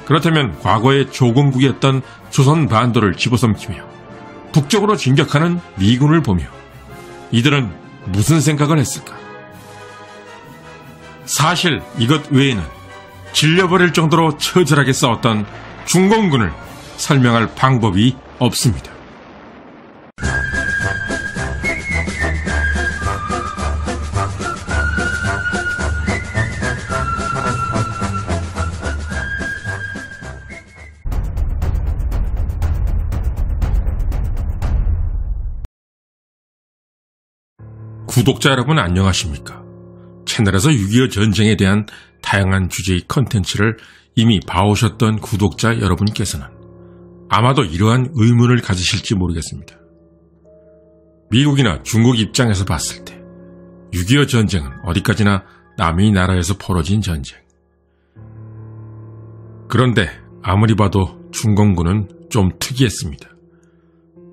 그렇다면 과거의 조공국이었던 조선 반도를 집어삼키며 북쪽으로 진격하는 미군을 보며 이들은 무슨 생각을 했을까? 사실 이것 외에는 질려버릴 정도로 처절하게 싸웠던 중공군을 설명할 방법이 없습니다. 구독자 여러분 안녕하십니까? 채널에서 6.25 전쟁에 대한 다양한 주제의 컨텐츠를 이미 봐오셨던 구독자 여러분께서는 아마도 이러한 의문을 가지실지 모르겠습니다. 미국이나 중국 입장에서 봤을 때 6.25 전쟁은 어디까지나 남의 나라에서 벌어진 전쟁. 그런데 아무리 봐도 중공군은 좀 특이했습니다.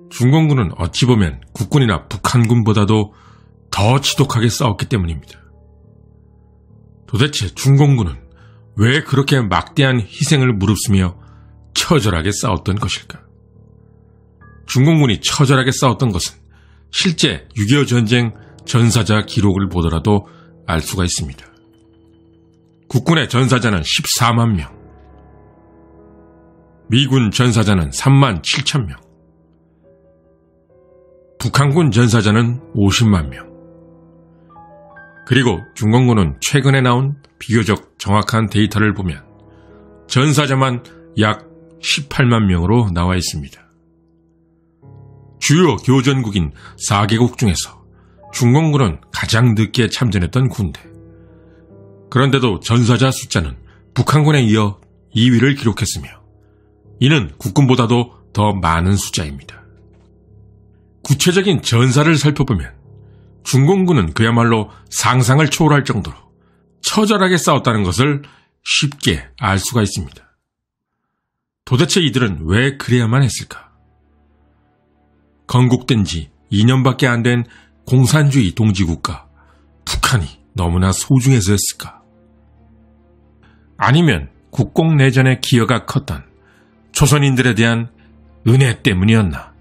중공군은 어찌 보면 국군이나 북한군보다도 더 지독하게 싸웠기 때문입니다. 도대체 중공군은 왜 그렇게 막대한 희생을 무릅쓰며 처절하게 싸웠던 것일까? 중공군이 처절하게 싸웠던 것은 실제 6.25 전쟁 전사자 기록을 보더라도 알 수가 있습니다. 국군의 전사자는 14만 명, 미군 전사자는 3만 7천 명, 북한군 전사자는 50만 명, 그리고 중공군은 최근에 나온 비교적 정확한 데이터를 보면 전사자만 약 18만 명으로 나와 있습니다. 주요 교전국인 4개국 중에서 중공군은 가장 늦게 참전했던 군대. 그런데도 전사자 숫자는 북한군에 이어 2위를 기록했으며 이는 국군보다도 더 많은 숫자입니다. 구체적인 전사를 살펴보면 중공군은 그야말로 상상을 초월할 정도로 처절하게 싸웠다는 것을 쉽게 알 수가 있습니다. 도대체 이들은 왜 그래야만 했을까? 건국된 지 2년밖에 안 된 공산주의 동지국가 북한이 너무나 소중해서였을까? 아니면 국공내전의 기여가 컸던 조선인들에 대한 은혜 때문이었나?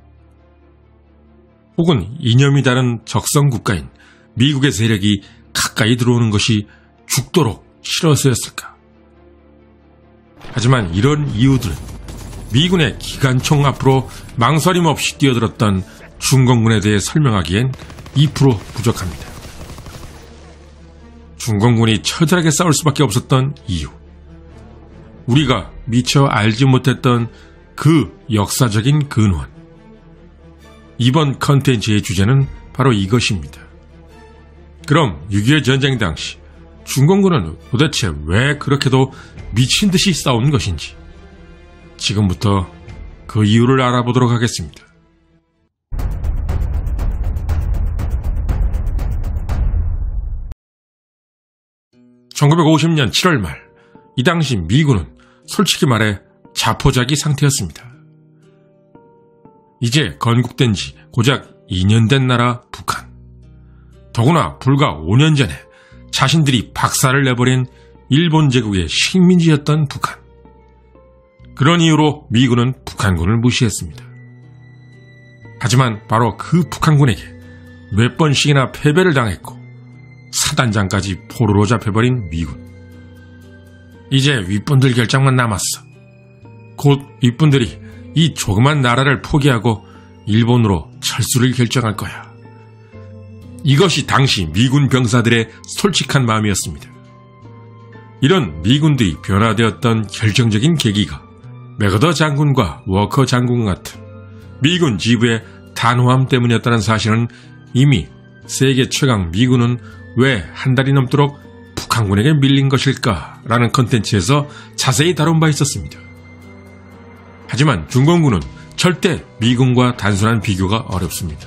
혹은 이념이 다른 적성국가인 미국의 세력이 가까이 들어오는 것이 죽도록 싫어서였을까? 하지만 이런 이유들은 미군의 기관총 앞으로 망설임 없이 뛰어들었던 중공군에 대해 설명하기엔 2% 부족합니다. 중공군이 처절하게 싸울 수밖에 없었던 이유, 우리가 미처 알지 못했던 그 역사적인 근원. 이번 컨텐츠의 주제는 바로 이것입니다. 그럼 6.25 전쟁 당시 중공군은 도대체 왜 그렇게도 미친 듯이 싸운 것인지 지금부터 그 이유를 알아보도록 하겠습니다. (1950년 7월 말) 이 당시 미군은 솔직히 말해 자포자기 상태였습니다. 이제 건국된 지 고작 2년 된 나라 북한. 더구나 불과 5년 전에 자신들이 박살을 내버린 일본 제국의 식민지였던 북한. 그런 이유로 미군은 북한군을 무시했습니다. 하지만 바로 그 북한군에게 몇 번씩이나 패배를 당했고 사단장까지 포로로 잡혀버린 미군. 이제 윗분들 결정만 남았어. 곧 윗분들이 이 조그만 나라를 포기하고 일본으로 철수를 결정할 거야. 이것이 당시 미군 병사들의 솔직한 마음이었습니다. 이런 미군들이 변화되었던 결정적인 계기가 맥어더 장군과 워커 장군 같은 미군 지부의 단호함 때문이었다는 사실은 이미 세계 최강 미군은 왜 한 달이 넘도록 북한군에게 밀린 것일까라는 컨텐츠에서 자세히 다룬 바 있었습니다. 하지만 중공군은 절대 미군과 단순한 비교가 어렵습니다.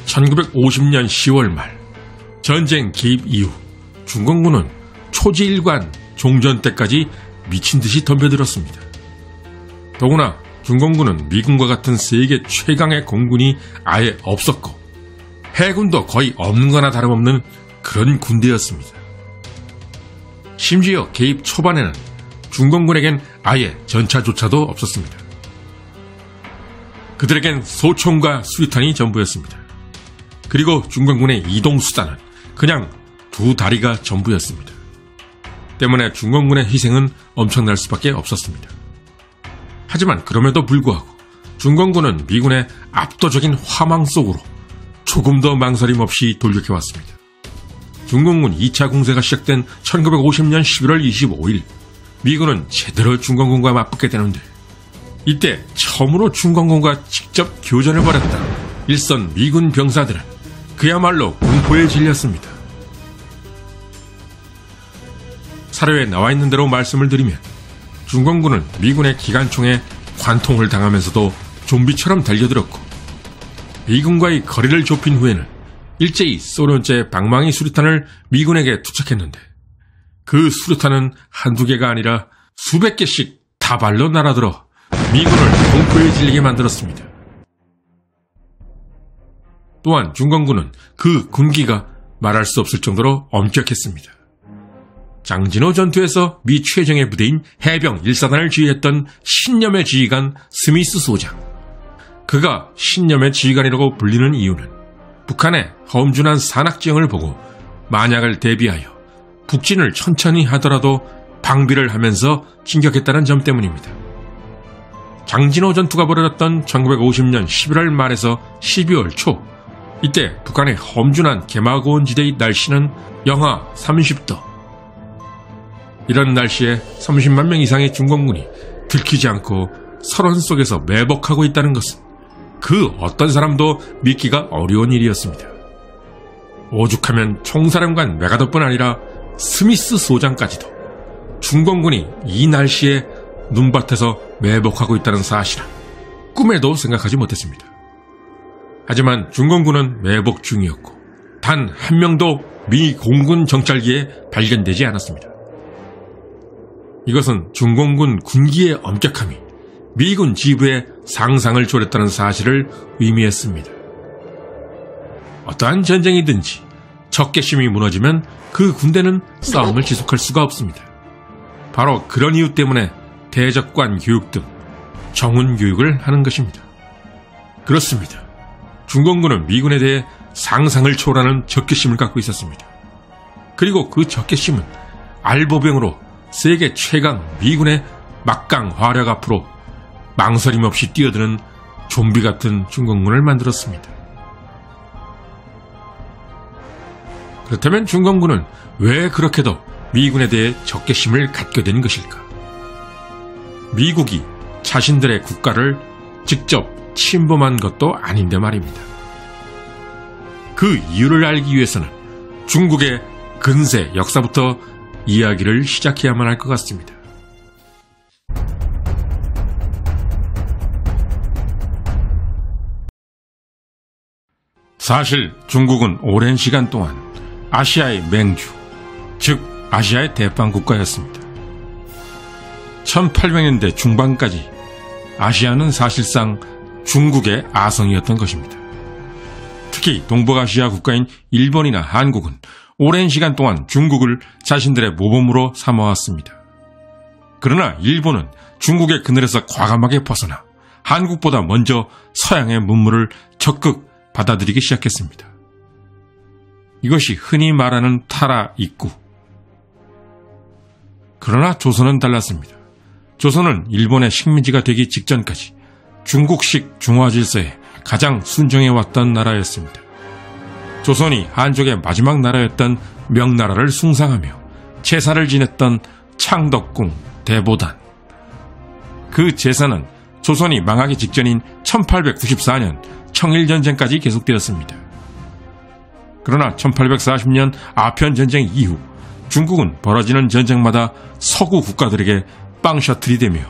1950년 10월 말 전쟁 개입 이후 중공군은 초지일관 종전 때까지 미친 듯이 덤벼들었습니다. 더구나 중공군은 미군과 같은 세계 최강의 공군이 아예 없었고 해군도 거의 없는 거나 다름없는 그런 군대였습니다. 심지어 개입 초반에는 중공군에겐 아예 전차조차도 없었습니다. 그들에겐 소총과 수류탄이 전부였습니다. 그리고 중공군의 이동수단은 그냥 두 다리가 전부였습니다. 때문에 중공군의 희생은 엄청날 수밖에 없었습니다. 하지만 그럼에도 불구하고 중공군은 미군의 압도적인 화망 속으로 조금 더 망설임 없이 돌격해왔습니다. 중공군 2차 공세가 시작된 1950년 11월 25일 미군은 제대로 중공군과 맞붙게 되는데 이때 처음으로 중공군과 직접 교전을 벌였다 일선 미군 병사들은 그야말로 공포에 질렸습니다. 사료에 나와 있는 대로 말씀을 드리면 중공군은 미군의 기관총에 관통을 당하면서도 좀비처럼 달려들었고 미군과의 거리를 좁힌 후에는 일제히 소련제 방망이 수류탄을 미군에게 투척했는데 그 수류탄은 한두 개가 아니라 수백 개씩 다발로 날아들어 미군을 공포에 질리게 만들었습니다. 또한 중공군은 그 군기가 말할 수 없을 정도로 엄격했습니다. 장진호 전투에서 미 최정예 부대인 해병 1사단을 지휘했던 신념의 지휘관 스미스 소장. 그가 신념의 지휘관이라고 불리는 이유는 북한의 험준한 산악지형을 보고 만약을 대비하여 북진을 천천히 하더라도 방비를 하면서 진격했다는 점 때문입니다. 장진호 전투가 벌어졌던 1950년 11월 말에서 12월 초 이때 북한의 험준한 개마고원지대의 날씨는 영하 30도. 이런 날씨에 30만 명 이상의 중공군이 들키지 않고 설원 속에서 매복하고 있다는 것은 그 어떤 사람도 믿기가 어려운 일이었습니다. 오죽하면 총사령관 메가더뿐 아니라 스미스 소장까지도 중공군이 이 날씨에 눈밭에서 매복하고 있다는 사실은 꿈에도 생각하지 못했습니다. 하지만 중공군은 매복 중이었고 단 한 명도 미 공군 정찰기에 발견되지 않았습니다. 이것은 중공군 군기의 엄격함이 미군 지부의 상상을 초월했다는 사실을 의미했습니다. 어떠한 전쟁이든지 적개심이 무너지면 그 군대는 싸움을 지속할 수가 없습니다. 바로 그런 이유 때문에 대적관 교육 등 정훈 교육을 하는 것입니다. 그렇습니다. 중공군은 미군에 대해 상상을 초월하는 적개심을 갖고 있었습니다. 그리고 그 적개심은 알보병으로 세계 최강 미군의 막강 활약 앞으로 망설임 없이 뛰어드는 좀비 같은 중공군을 만들었습니다. 그렇다면 중공군은 왜 그렇게도 미군에 대해 적개심을 갖게 된 것일까? 미국이 자신들의 국가를 직접 침범한 것도 아닌데 말입니다. 그 이유를 알기 위해서는 중국의 근세 역사부터 이야기를 시작해야만 할 것 같습니다. 사실 중국은 오랜 시간 동안 아시아의 맹주, 즉 아시아의 대빵 국가였습니다. 1800년대 중반까지 아시아는 사실상 중국의 아성이었던 것입니다. 특히 동북아시아 국가인 일본이나 한국은 오랜 시간 동안 중국을 자신들의 모범으로 삼아왔습니다. 그러나 일본은 중국의 그늘에서 과감하게 벗어나 한국보다 먼저 서양의 문물을 적극 받아들이기 시작했습니다. 이것이 흔히 말하는 타라 입구. 그러나 조선은 달랐습니다. 조선은 일본의 식민지가 되기 직전까지 중국식 중화질서에 가장 순종해왔던 나라였습니다. 조선이 한족의 마지막 나라였던 명나라를 숭상하며 제사를 지냈던 창덕궁, 대보단. 그 제사는 조선이 망하기 직전인 1894년 청일전쟁까지 계속되었습니다. 그러나 1840년 아편전쟁 이후 중국은 벌어지는 전쟁마다 서구 국가들에게 빵셔틀이 되며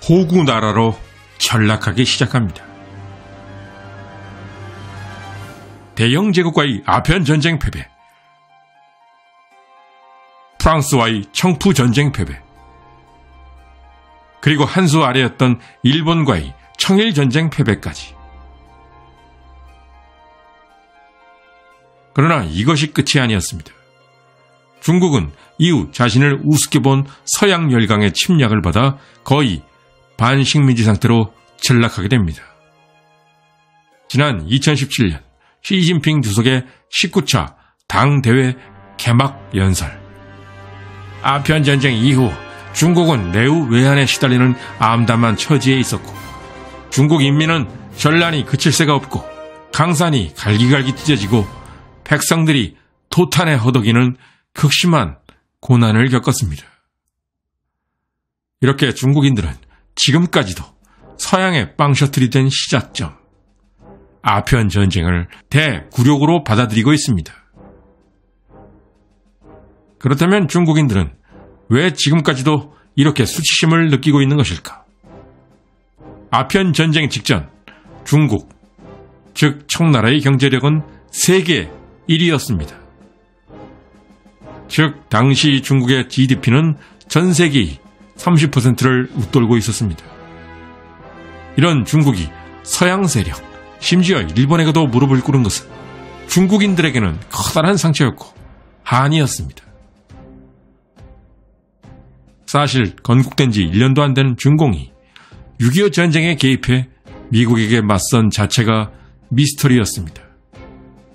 호구나라로 전락하기 시작합니다. 대영 제국과의 아편전쟁 패배, 프랑스와의 청푸전쟁 패배, 그리고 한수 아래였던 일본과의 청일전쟁 패배까지. 그러나 이것이 끝이 아니었습니다. 중국은 이후 자신을 우습게 본 서양 열강의 침략을 받아 거의 반식민지 상태로 전락하게 됩니다. 지난 2017년 시진핑 주석의 19차 당대회 개막 연설. 아편전쟁 이후 중국은 내후 외환에 시달리는 암담한 처지에 있었고 중국 인민은 전란이 그칠 새가 없고 강산이 갈기갈기 찢어지고 백성들이 토탄에 허덕이는 극심한 고난을 겪었습니다. 이렇게 중국인들은 지금까지도 서양의 빵셔틀이 된 시작점, 아편 전쟁을 대굴욕으로 받아들이고 있습니다. 그렇다면 중국인들은 왜 지금까지도 이렇게 수치심을 느끼고 있는 것일까? 아편 전쟁 직전 중국, 즉 청나라의 경제력은 세계 1위였습니다. 즉 당시 중국의 GDP는 전 세계의 30%를 웃돌고 있었습니다. 이런 중국이 서양 세력, 심지어 일본에게도 무릎을 꿇은 것은 중국인들에게는 커다란 상처였고 한이었습니다. 사실 건국된 지 1년도 안 된 중공이 6.25 전쟁에 개입해 미국에게 맞선 자체가 미스터리였습니다.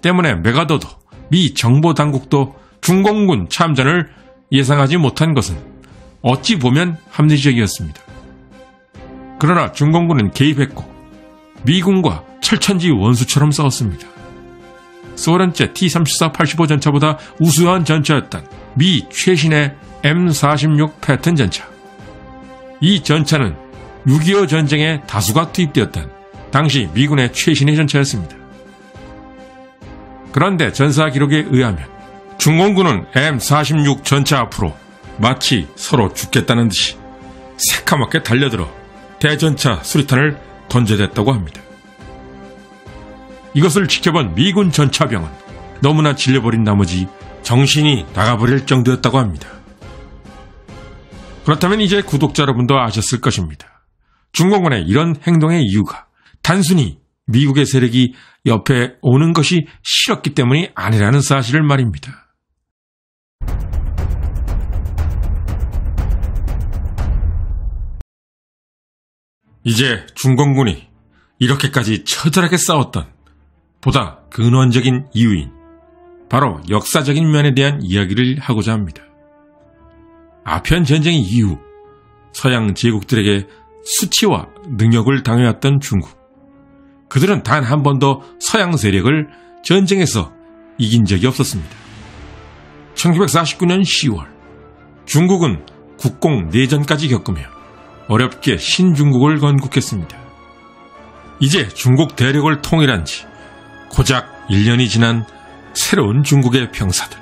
때문에 메가더도 미 정보당국도 중공군 참전을 예상하지 못한 것은 어찌 보면 합리적이었습니다. 그러나 중공군은 개입했고 미군과 철천지 원수처럼 싸웠습니다. 소련제 T-34-85 전차보다 우수한 전차였던 미 최신의 M46 패턴 전차. 이 전차는 6.25 전쟁에 다수가 투입되었던 당시 미군의 최신의 전차였습니다. 그런데 전사 기록에 의하면 중공군은 M46 전차 앞으로 마치 서로 죽겠다는 듯이 새카맣게 달려들어 대전차 수리탄을 던져댔다고 합니다. 이것을 지켜본 미군 전차병은 너무나 질려버린 나머지 정신이 나가버릴 정도였다고 합니다. 그렇다면 이제 구독자 여러분도 아셨을 것입니다. 중공군의 이런 행동의 이유가 단순히 미국의 세력이 옆에 오는 것이 싫었기 때문이 아니라는 사실을 말입니다. 이제 중공군이 이렇게까지 처절하게 싸웠던 보다 근원적인 이유인 바로 역사적인 면에 대한 이야기를 하고자 합니다. 아편 전쟁 이후 서양 제국들에게 수치와 능욕을 당해왔던 중국. 그들은 단 한 번도 서양 세력을 전쟁에서 이긴 적이 없었습니다. 1949년 10월 중국은 국공 내전까지 겪으며 어렵게 신중국을 건국했습니다. 이제 중국 대륙을 통일한 지 고작 1년이 지난 새로운 중국의 병사들.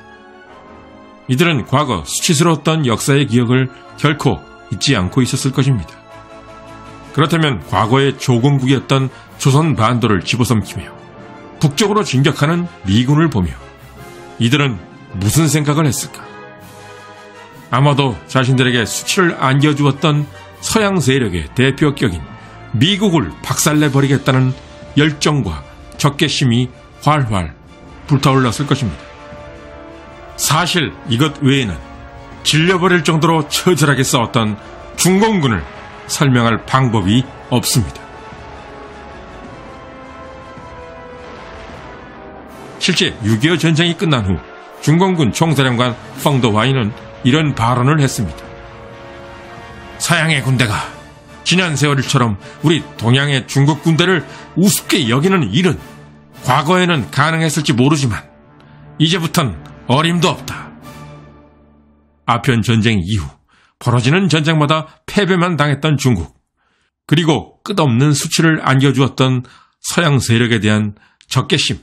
이들은 과거 수치스러웠던 역사의 기억을 결코 잊지 않고 있었을 것입니다. 그렇다면 과거의 조공국이었던 조선 반도를 집어삼키며 북쪽으로 진격하는 미군을 보며 이들은 무슨 생각을 했을까? 아마도 자신들에게 수치를 안겨주었던 서양 세력의 대표격인 미국을 박살내버리겠다는 열정과 적개심이 활활 불타올랐을 것입니다. 사실 이것 외에는 질려버릴 정도로 처절하게 싸웠던 중공군을 설명할 방법이 없습니다. 실제 6.25 전쟁이 끝난 후 중공군 총사령관 펑더와이는 이런 발언을 했습니다. 서양의 군대가 지난 세월처럼 우리 동양의 중국 군대를 우습게 여기는 일은 과거에는 가능했을지 모르지만 이제부턴 어림도 없다. 아편 전쟁 이후 벌어지는 전쟁마다 패배만 당했던 중국, 그리고 끝없는 수치를 안겨주었던 서양 세력에 대한 적개심.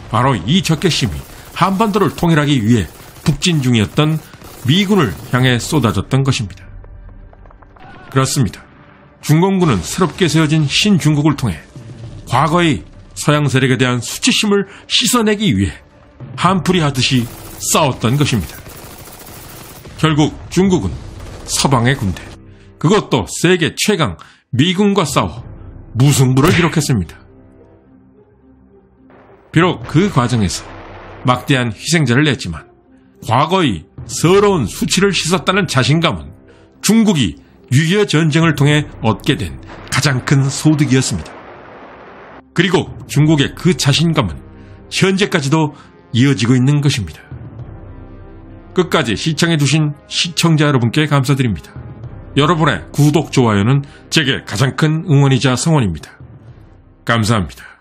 바로 이 적개심이 한반도를 통일하기 위해 북진 중이었던 미군을 향해 쏟아졌던 것입니다. 그렇습니다. 중공군은 새롭게 세워진 신중국을 통해 과거의 서양 세력에 대한 수치심을 씻어내기 위해 한풀이 하듯이 싸웠던 것입니다. 결국 중국은 서방의 군대, 그것도 세계 최강 미군과 싸워 무승부를 기록했습니다. 비록 그 과정에서 막대한 희생자를 냈지만 과거의 서러운 수치를 씻었다는 자신감은 중국이 6.25 전쟁을 통해 얻게 된 가장 큰 소득이었습니다. 그리고 중국의 그 자신감은 현재까지도 이어지고 있는 것입니다. 끝까지 시청해주신 시청자 여러분께 감사드립니다. 여러분의 구독, 좋아요는 제게 가장 큰 응원이자 성원입니다. 감사합니다.